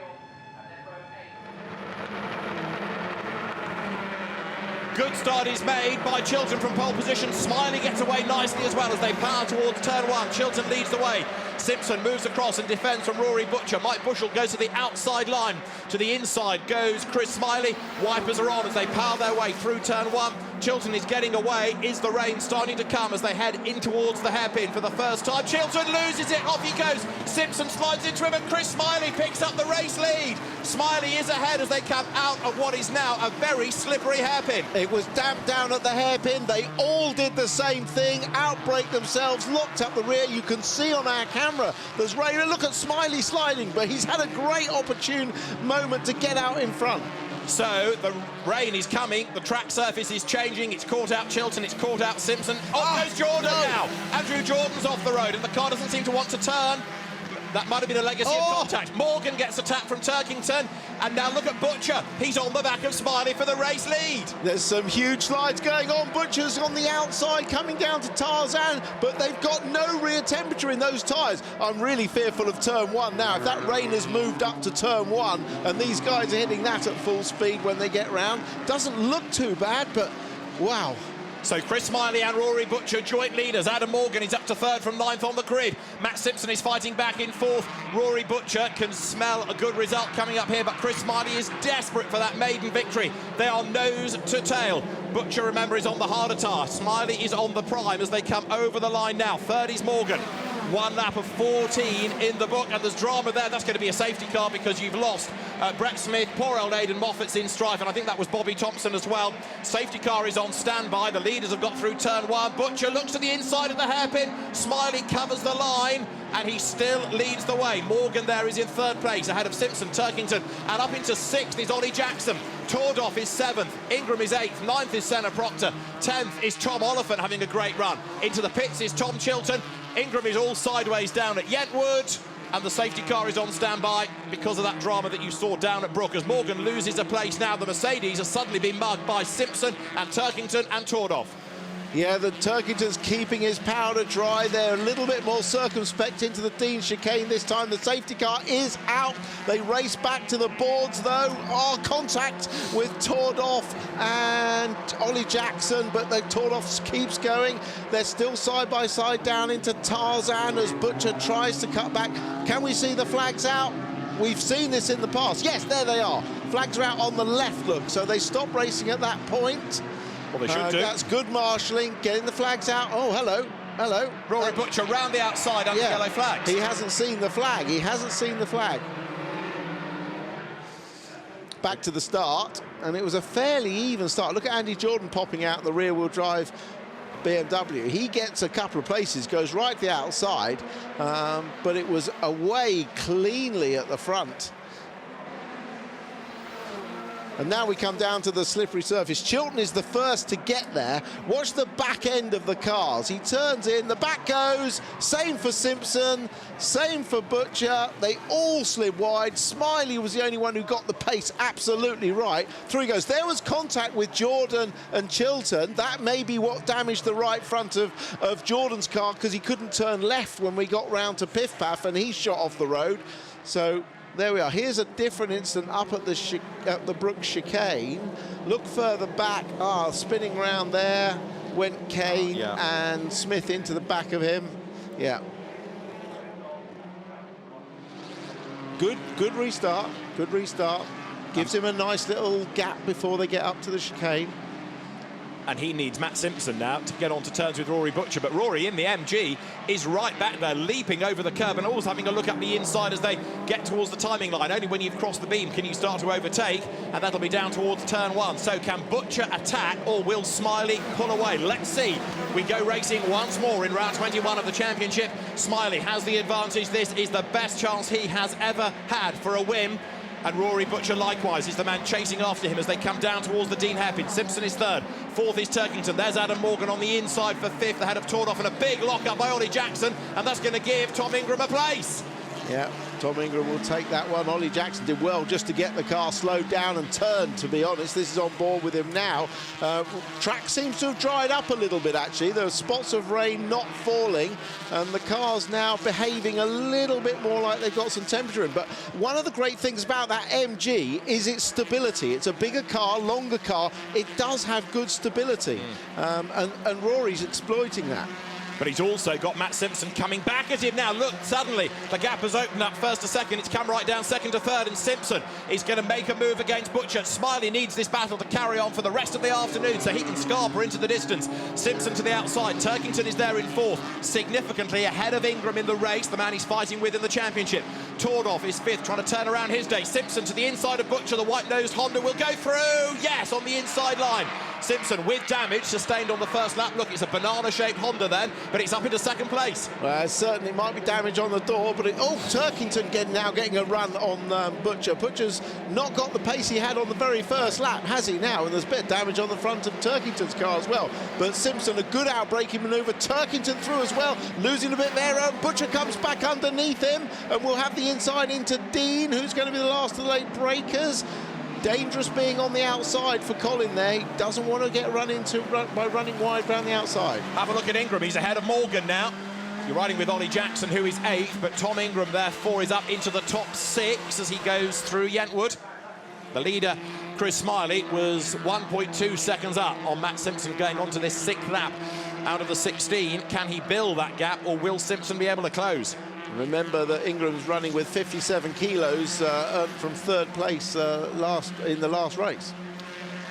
Good start is made by Chilton from pole position. Smiley gets away nicely as well as they power towards turn 1. Chilton leads the way. Simpson moves across and defends from Rory Butcher. Mike Bushell goes to the outside line. To the inside goes Chris Smiley. Wipers are on as they power their way through turn 1. Chilton is getting away. Is the rain starting to come as they head in towards the hairpin for the first time? Chilton loses it, off he goes. Simpson slides into him and Chris Smiley picks up the race lead. Smiley is ahead as they come out of what is now a very slippery hairpin. It was damp down at the hairpin. They all did the same thing, outbrake themselves, locked up the rear. You can see on our camera there's rain. Look at Smiley sliding, but he's had a great opportune moment to get out in front. So the rain is coming, the track surface is changing, it's caught out Chilton, it's caught out Simpson. Off goes Jordan now. Andrew Jordan's off the road and the car doesn't seem to want to turn. That might have been a legacy of contact. Morgan gets attacked from Turkington, and now look at Butcher. He's on the back of Smiley for the race lead. There's some huge slides going on. Butcher's on the outside, coming down to Tarzan, but they've got no rear temperature in those tyres. I'm really fearful of turn one now. If that rain has moved up to turn one, and these guys are hitting that at full speed when they get round, doesn't look too bad, but wow. So Chris Smiley and Rory Butcher joint leaders. Adam Morgan is up to third from ninth on the grid. Matt Simpson is fighting back in fourth. Rory Butcher can smell a good result coming up here, but Chris Smiley is desperate for that maiden victory. They are nose to tail. Butcher, remember, is on the harder tyre. Smiley is on the prime as they come over the line now. Third is Morgan. One lap of 14 in the book, and there's drama there. That's going to be a safety car because you've lost Brett Smith. Poor old Aidan Moffat's in strife, and I think that was Bobby Thompson as well. Safety car is on standby. The leaders have got through turn one. Butcher looks to the inside of the hairpin. Smiley covers the line, and he still leads the way. Morgan there is in third place, ahead of Simpson, Turkington, and up into sixth is Ollie Jackson. Tordoff is seventh, Ingram is eighth, ninth is Senna Proctor, 10th is Tom Oliphant having a great run. Into the pits is Tom Chilton. Ingram is all sideways down at Yentwood, and the safety car is on standby because of that drama that you saw down at Brook. As Morgan loses a place now, the Mercedes has suddenly been mugged by Simpson and Turkington and Tordoff. Yeah, the Turkington's keeping his powder dry. They're a little bit more circumspect into the Dean chicane this time. The safety car is out. They race back to the boards, though. Contact with Tordoff and Ollie Jackson, but the Tordoff keeps going. They're still side by side down into Tarzan as Butcher tries to cut back. Can we see the flags out? We've seen this in the past. Yes, there they are. Flags are out on the left, look, so they stop racing at that point. Well, they should do. That's good marshalling, getting the flags out. Oh, hello, hello. Rory Butcher round the outside under yellow flags. He hasn't seen the flag. He hasn't seen the flag. Back to the start, and it was a fairly even start. Look at Andy Jordan popping out the rear-wheel drive BMW. He gets a couple of places, goes right to the outside, but it was away cleanly at the front. And now we come down to the slippery surface. Chilton is the first to get there. Watch the back end of the cars. He turns in, the back goes. Same for Simpson, same for Butcher. They all slid wide. Smiley was the only one who got the pace absolutely right. Through he goes. There was contact with Jordan and Chilton. That may be what damaged the right front of Jordan's car because he couldn't turn left when we got round to Piff Paff and he shot off the road. So there we are. Here's a different incident up at the Brook chicane. Look further back. Spinning round there. Went Kane and Smith into the back of him. Yeah. Good restart. Good restart. Gives him a nice little gap before they get up to the chicane. And he needs Matt Simpson now to get on to terms with Rory Butcher. But Rory in the MG is right back there, leaping over the curb and always having a look up the inside as they get towards the timing line. Only when you've crossed the beam can you start to overtake, and that'll be down towards turn one. So can Butcher attack, or will Smiley pull away? Let's see. We go racing once more in round 21 of the championship. Smiley has the advantage. This is the best chance he has ever had for a win. And Rory Butcher likewise is the man chasing after him as they come down towards the Dean hairpin. Simpson is third, fourth is Turkington. There's Adam Morgan on the inside for fifth, ahead of Tordoff, and a big lock-up by Ollie Jackson, and that's going to give Tom Ingram a place. Yeah, Tom Ingram will take that one. Ollie Jackson did well just to get the car slowed down and turned, to be honest. This is on board with him now. Track seems to have dried up a little bit, actually. There are spots of rain not falling, and the car's now behaving a little bit more like they've got some temperature in. But one of the great things about that MG is its stability. It's a bigger car, longer car. It does have good stability, and Rory's exploiting that. But he's also got Matt Simpson coming back at him now. Look, suddenly the gap has opened up first to second. It's come right down second to third, and Simpson is going to make a move against Butcher. Smiley needs this battle to carry on for the rest of the afternoon so he can scarper into the distance. Simpson to the outside. Turkington is there in fourth, significantly ahead of Ingram in the race, the man he's fighting with in the championship. Tordoff is fifth, trying to turn around his day. Simpson to the inside of Butcher. The white-nosed Honda will go through. Yes, on the inside line. Simpson with damage sustained on the first lap. Look, it's a banana-shaped Honda then, but it's up into second place. Well, certainly might be damage on the door, but Turkington now getting a run on Butcher. Butcher's not got the pace he had on the very first lap, has he now? And there's a bit of damage on the front of Turkington's car as well. But Simpson, a good outbraking manoeuvre. Turkington through as well, losing a bit there. Butcher comes back underneath him, and we'll have the inside into Dean, who's going to be the last of the late breakers. Dangerous being on the outside for Colin there. He doesn't want to get run into by running wide round the outside. Have a look at Ingram. He's ahead of Morgan now. You're riding with Ollie Jackson, who is eighth, but Tom Ingram, therefore, is up into the top six as he goes through Yentwood. The leader, Chris Smiley, was 1.2 seconds up on Matt Simpson going on to this sixth lap out of the 16. Can he build that gap, or will Simpson be able to close? Remember that Ingram's running with 57 kilos earned from third place in the last race.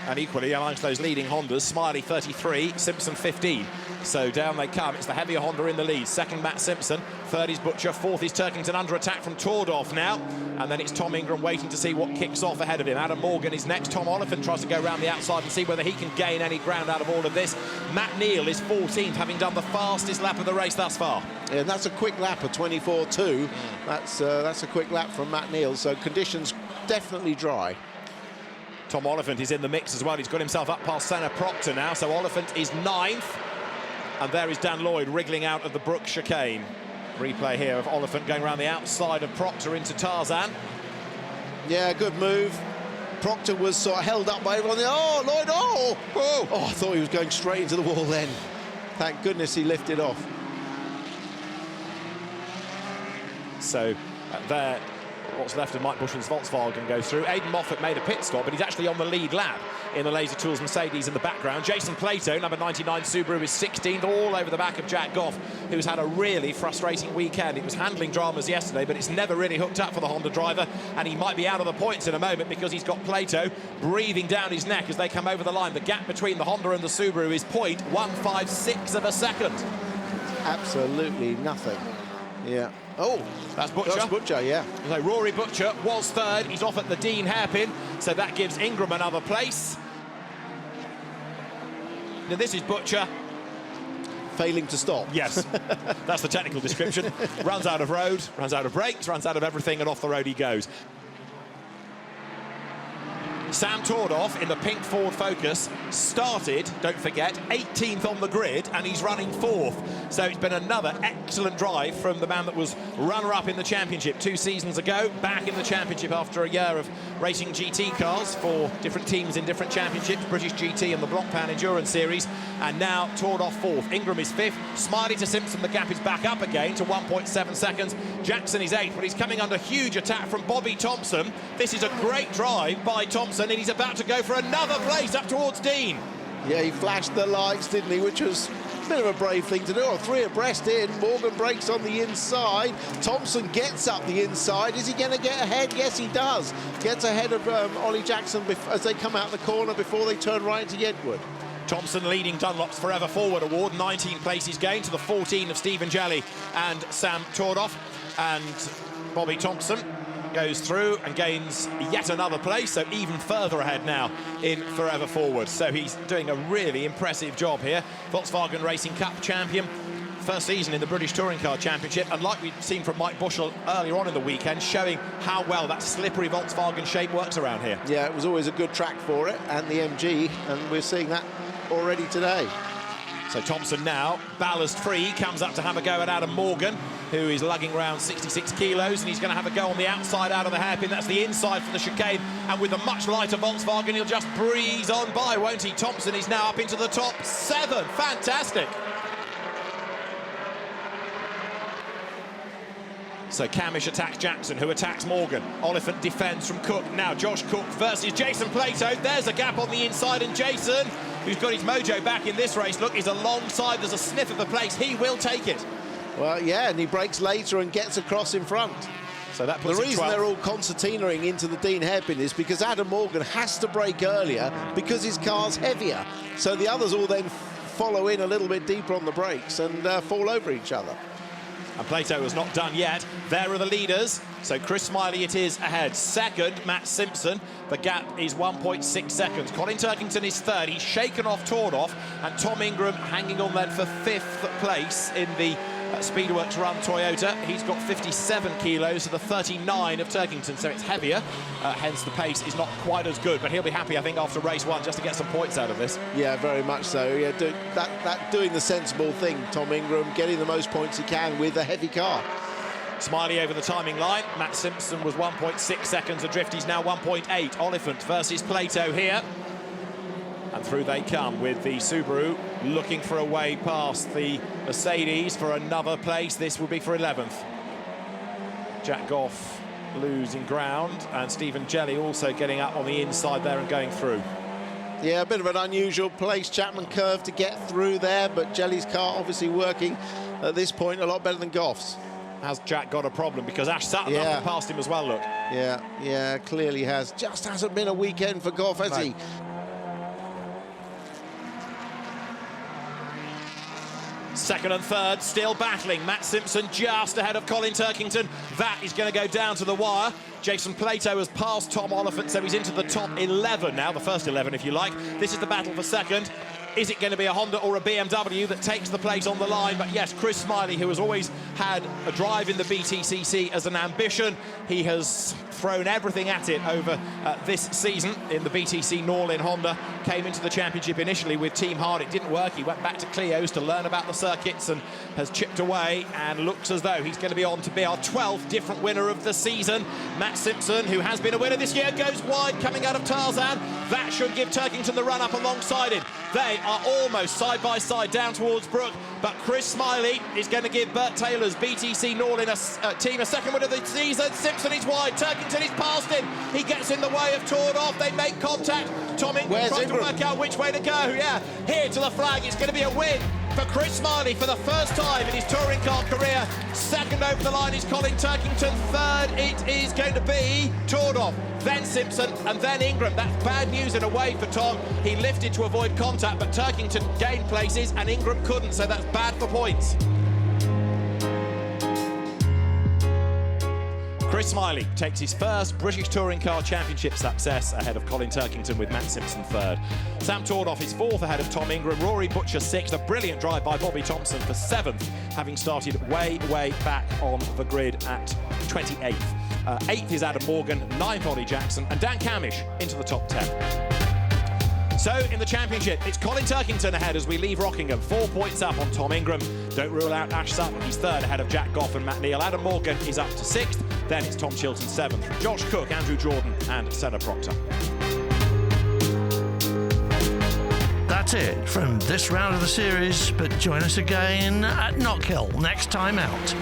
And equally, amongst those leading Hondas, Smiley 33, Simpson 15. So down they come. It's the heavier Honda in the lead. Second, Matt Simpson. Third is Butcher. Fourth is Turkington, under attack from Tordoff now. And then it's Tom Ingram waiting to see what kicks off ahead of him. Adam Morgan is next. Tom Oliphant tries to go around the outside and see whether he can gain any ground out of all of this. Matt Neal is 14th, having done the fastest lap of the race thus far. Yeah, and that's a quick lap of 24.2. That's a quick lap from Matt Neal. So conditions definitely dry. Tom Oliphant is in the mix as well. He's got himself up past Senna Proctor now. So Oliphant is 9th. And there is Dan Lloyd wriggling out of the Brook chicane. Replay here of Oliphant going around the outside of Proctor into Tarzan. Yeah, good move. Proctor was sort of held up by everyone. Oh, Lloyd, oh! Oh, I thought he was going straight into the wall then. Thank goodness he lifted off. So there, what's left of Mike Bushell's Volkswagen goes through. Aidan Moffat made a pit stop, but he's actually on the lead lap in the Laser Tools Mercedes in the background. Jason Plato, number 99 Subaru, is 16th, all over the back of Jack Goff, who's had a really frustrating weekend. It was handling dramas yesterday, but it's never really hooked up for the Honda driver, and he might be out of the points in a moment because he's got Plato breathing down his neck as they come over the line. The gap between the Honda and the Subaru is 0.156 of a second. Absolutely nothing. Yeah. Oh, that's Butcher. That's Butcher, yeah. So Rory Butcher was third. He's off at the Dean hairpin, so that gives Ingram another place. Now this is Butcher. Failing to stop. Yes, that's the technical description. Runs out of road, runs out of brakes, runs out of everything, and off the road he goes. Sam Tordoff in the pink Ford Focus started, don't forget, 18th on the grid, and he's running 4th. So it's been another excellent drive from the man that was runner-up in the championship 2 seasons ago, back in the championship after a year of racing GT cars for different teams in different championships, British GT and the Blockpan Endurance Series, and now Tordoff 4th. Ingram is 5th. Smiley to Simpson, the gap is back up again to 1.7 seconds. Jackson is 8th, but he's coming under huge attack from Bobby Thompson. This is a great drive by Thompson, and he's about to go for another place up towards Dean. Yeah, he flashed the lights, didn't he, which was a bit of a brave thing to do. Oh, 3 abreast in. Morgan brakes on the inside. Thompson gets up the inside. Is he going to get ahead? Yes, he does. Gets ahead of Ollie Jackson as they come out the corner before they turn right into Yentwood. Thompson leading Dunlop's Forever Forward Award, 19 places gained to the 14 of Stephen Jelly and Sam Tordoff. And Bobby Thompson goes through and gains yet another place, so even further ahead now in Forever Forward. So he's doing a really impressive job here. Volkswagen Racing Cup champion, first season in the British Touring Car Championship, and like we've seen from Mike Bushell earlier on in the weekend, showing how well that slippery Volkswagen shape works around here. Yeah, it was always a good track for it, and the MG, and we're seeing that already today. So Thompson now, ballast free, comes up to have a go at Adam Morgan, who is lugging around 66 kilos, and he's going to have a go on the outside out of the hairpin. That's the inside for the chicane, and with a much lighter Volkswagen, he'll just breeze on by, won't he? Thompson is now up into the top 7. Fantastic. So Camish attacks Jackson, who attacks Morgan. Oliphant defends from Cook. Now Josh Cook versus Jason Plato. There's a gap on the inside, and Jason who's got his mojo back in this race. Look, he's alongside. There's a sniff of the place. He will take it. Well, yeah, and he breaks later and gets across in front. So that puts The him reason 12th. they're all concertinaing into the Dean hairpin is because Adam Morgan has to brake earlier because his car's heavier. So the others all then follow in a little bit deeper on the brakes and fall over each other. And Plato has not done yet. There are the leaders. So Chris Smiley it is ahead. Second, Matt Simpson. The gap is 1.6 seconds. Colin Turkington is third. He's shaken off, torn off. And Tom Ingram hanging on then for fifth place in the Speedworks Run Toyota. He's got 57 kilos to the 39 of Turkington, so it's heavier. Hence the pace is not quite as good, but he'll be happy, I think, after race one just to get some points out of this. Yeah, very much so. Yeah, doing the sensible thing, Tom Ingram, getting the most points he can with a heavy car. Smiley over the timing line. Matt Simpson was 1.6 seconds adrift. He's now 1.8. Oliphant versus Plato here. And through they come with the Subaru looking for a way past the Mercedes for another place. This will be for 11th. Jack Goff losing ground, and Stephen Jelly also getting up on the inside there and going through. Yeah, a bit of an unusual place, Chapman curve to get through there, but Jelly's car obviously working at this point a lot better than Goff's. Has Jack got a problem? Because Ash Sutton up and past him as well, look. Yeah, clearly has. Just hasn't been a weekend for Goff, has he? Second and third, still battling. Matt Simpson just ahead of Colin Turkington. That is going to go down to the wire. Jason Plato has passed Tom Oliphant, so he's into the top 11 now, the first 11 if you like. This is the battle for second. Is it going to be a Honda or a BMW that takes the place on the line? But yes, Chris Smiley, who has always had a drive in the BTCC as an ambition, he has thrown everything at it over this season in the BTC Norlin Honda. Came into the championship initially with Team Hard. It didn't work. He went back to Clio's to learn about the circuits and has chipped away and looks as though he's going to be on to be our 12th different winner of the season. Matt Simpson, who has been a winner this year, goes wide coming out of Tarzan. That should give Turkington the run up alongside him. They are almost side by side down towards Brook, but Chris Smiley is going to give Bert Taylor's BTC Norlin team a second win of the season. Simpson is wide, Turkington is past him. He gets in the way of torn off. They make contact. Tom Ingram tries to work out which way to go. Yeah, here to the flag. It's going to be a win for Chris Smiley for the first time in his touring car career. Second over the line is Colin Turkington. Third, it is going to be Tordoff, then Simpson, and then Ingram. That's bad news in a way for Tom. He lifted to avoid contact, but Turkington gained places and Ingram couldn't, so that's bad for points. Chris Smiley takes his first British Touring Car Championship success ahead of Colin Turkington with Matt Simpson third. Sam Tordoff is fourth ahead of Tom Ingram. Rory Butcher sixth. A brilliant drive by Bobby Thompson for seventh, having started way back on the grid at 28th. Eighth is Adam Morgan, ninth Ollie Jackson, and Dan Camish into the top 10. So in the championship, it's Colin Turkington ahead as we leave Rockingham, 4 points up on Tom Ingram. Don't rule out Ash Sutton, he's third ahead of Jack Goff and Matt Neal. Adam Morgan is up to sixth, then it's Tom Chilton seventh. Josh Cook, Andrew Jordan and Senna Proctor. That's it from this round of the series, but join us again at Knockhill next time out.